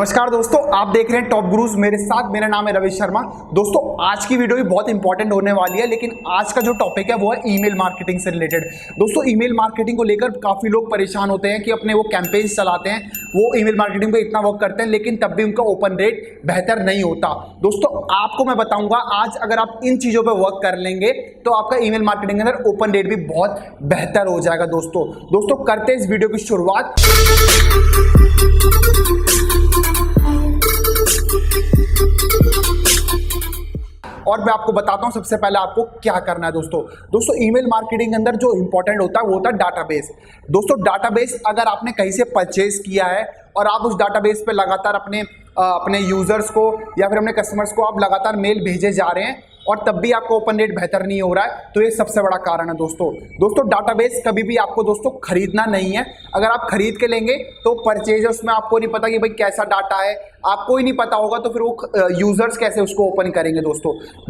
नमस्कार दोस्तों, आप देख रहे हैं टॉप गुरुज। मेरे साथ मेरा नाम है रवि शर्मा। दोस्तों आज की वीडियो भी बहुत इंपॉर्टेंट होने वाली है, लेकिन आज का जो टॉपिक है वो है ईमेल मार्केटिंग से रिलेटेड। दोस्तों ईमेल मार्केटिंग को लेकर काफ़ी लोग परेशान होते हैं कि अपने वो कैंपेन्स चलाते हैं, वो ईमेल मार्केटिंग पे इतना वर्क करते हैं, लेकिन तब भी उनका ओपन रेट बेहतर नहीं होता। दोस्तों आपको मैं बताऊंगा आज, अगर आप इन चीज़ों पर वर्क कर लेंगे तो आपका ईमेल मार्केटिंग के अंदर ओपन रेट भी बहुत बेहतर हो जाएगा। दोस्तों करते हैं इस वीडियो की शुरुआत। और मैं आपको बताता हूं सबसे पहले आपको क्या करना है। दोस्तों ईमेल मार्केटिंग के अंदर जो इंपॉर्टेंट होता है वो होता है डाटाबेस। दोस्तों डाटाबेस अगर आपने कहीं से परचेज किया है और आप उस डाटाबेस पे लगातार अपने यूजर्स को या फिर अपने कस्टमर्स को आप लगातार मेल भेजे जा रहे हैं और तब भी आपका ओपन रेट बेहतर नहीं हो रहा है, तो ये सबसे बड़ा कारण है। दोस्तों डाटाबेस कभी भी आपको खरीदना नहीं है। अगर आप खरीद के लेंगे तो परचेज उसमें आपको नहीं पता कि भाई कैसा डाटा है, आपको ही नहीं पता होगा तो फिर वो यूजर्स कैसे उसको ओपन करेंगे।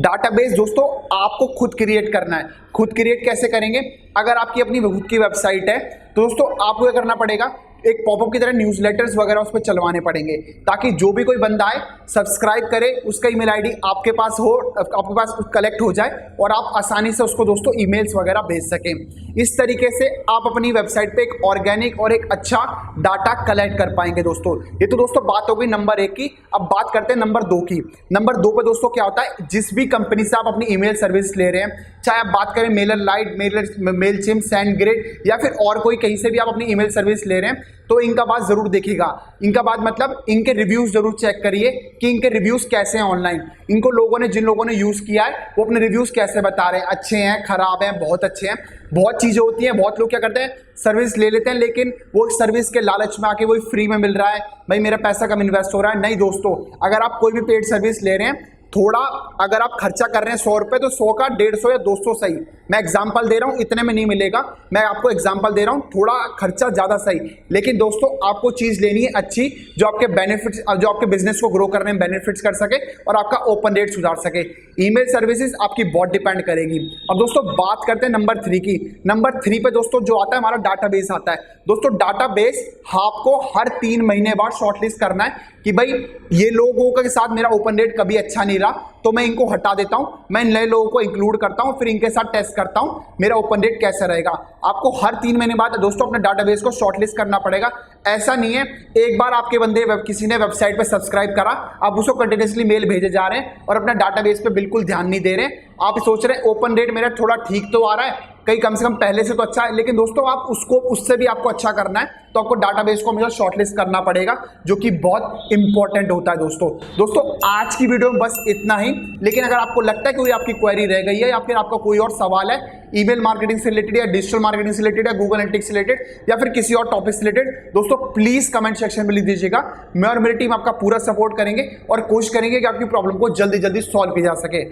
डाटाबेस आपको खुद क्रिएट करना है। खुद क्रिएट कैसे करेंगे? अगर आपकी अपनी खुद की वेबसाइट है तो आपको क्या करना पड़ेगा, एक पॉपअप की तरह न्यूज़लेटर्स वगैरह उस पर चलवाने पड़ेंगे, ताकि जो भी कोई बंदा आए सब्सक्राइब करे, उसका ईमेल आईडी आपके पास हो, आपके पास कलेक्ट हो जाए और आप आसानी से उसको ईमेल्स वगैरह भेज सकें। इस तरीके से आप अपनी वेबसाइट पे एक ऑर्गेनिक और एक अच्छा डाटा कलेक्ट कर पाएंगे। ये तो बात हो गई नंबर 1 की। अब बात करते हैं नंबर 2 की। नंबर 2 पे क्या होता है, जिस भी कंपनी से आप अपनी ईमेल सर्विस ले रहे हैं, चाहे आप बात करें मेलरलाइट, मेलचिम्प, सेंडग्रिड या फिर और कोई कहीं से भी आप अपनी ईमेल सर्विस ले रहे हैं, तो इनका बात जरूर देखिएगा। इनका बात मतलब इनके रिव्यूज जरूर चेक करिए कि इनके रिव्यूज कैसे हैं ऑनलाइन। इनको जिन लोगों ने यूज किया है वो अपने रिव्यूज कैसे बता रहे हैं, अच्छे हैं, खराब हैं, बहुत अच्छे हैं। बहुत चीजें होती हैं, बहुत लोग क्या करते हैं, सर्विस ले लेते हैं, लेकिन वो सर्विस के लालच में आके वही फ्री में मिल रहा है, भाई मेरा पैसा कम इन्वेस्ट हो रहा है। नहीं दोस्तों, अगर आप कोई भी पेड सर्विस ले रहे हैं, थोड़ा अगर आप खर्चा कर रहे हैं 100 रुपये, तो 100 का 150 या 200 सही। मैं एग्जांपल दे रहा हूं, इतने में नहीं मिलेगा, मैं आपको एग्जांपल दे रहा हूं, थोड़ा खर्चा ज़्यादा सही। लेकिन दोस्तों आपको चीज़ लेनी है अच्छी, जो आपके बेनिफिट्स, जो आपके बिजनेस को ग्रो करने में बेनिफिट्स कर सके और आपका ओपन रेट सुधार सके। ईमेल सर्विसेज आपकी बहुत डिपेंड करेगी। अब दोस्तों बात करते हैं नंबर 3 की। नंबर 3 पे जो आता है हमारा डाटाबेस आता है। डाटाबेस आपको हर 3 महीने बाद शॉर्टलिस्ट करना है कि भाई ये लोगों के साथ मेरा ओपन रेट कभी अच्छा नहीं रहा, तो मैं इनको हटा देता हूं, मैं नए लोगों को इंक्लूड करता हूं, फिर इनके साथ टेस्ट करता हूं मेरा ओपन रेट कैसा रहेगा। आपको हर 3 महीने बाद अपने डाटाबेस को शॉर्टलिस्ट करना पड़ेगा। ऐसा नहीं है एक बार आपके बंदे किसी ने वेबसाइट पे सब्सक्राइब करा, आप उसको कंटिन्यूसली मेल भेजे जा रहे हैं और अपना डाटाबेस पे बिल्कुल ध्यान नहीं दे रहे हैं। आप सोच रहे हैं ओपन रेट मेरा थोड़ा ठीक तो आ रहा है, कहीं कम से कम पहले से तो अच्छा है, लेकिन आप उससे भी आपको अच्छा करना है, तो आपको डाटाबेस को हमेशा शॉर्टलिस्ट करना पड़ेगा, जो कि बहुत इंपॉर्टेंट होता है। दोस्तों आज की वीडियो में बस इतना ही। लेकिन अगर आपको लगता है कि कोई आपकी क्वेरी रह गई है या फिर आपका कोई और सवाल है ईमेल मार्केटिंग से रिलेटेड या डिजिटल मार्केटिंग से रिलेटेड या गूगल एनालिटिक्स से रिलेटेड या फिर किसी और टॉपिक से रिलेटेड, प्लीज कमेंट सेक्शन में लिख दीजिएगा। मैं और मेरी टीम आपका पूरा सपोर्ट करेंगे और कोशिश करेंगे कि आपकी प्रॉब्लम को जल्दी सॉल्व की जा सके।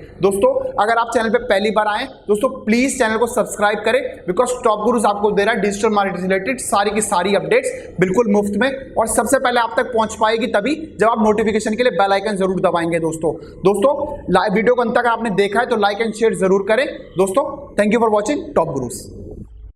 अगर आप चैनल पे पहली बार आए प्लीज चैनल को सब्सक्राइब करें, बिकॉज टॉप गुरुज आपको दे रहा है डिजिटल मार्केटिंग से रिलेटेड सारी की सारी अपडेट्स बिल्कुल मुफ्त में, और सबसे पहले आप तक पहुंच पाएगी तभी जब आप नोटिफिकेशन के लिए बेल आइकन जरूर दबाएंगे। दोस्तों वीडियो को अंत तक आपने देखा है तो लाइक एंड शेयर जरूर करें। Thank you for watching top gurus.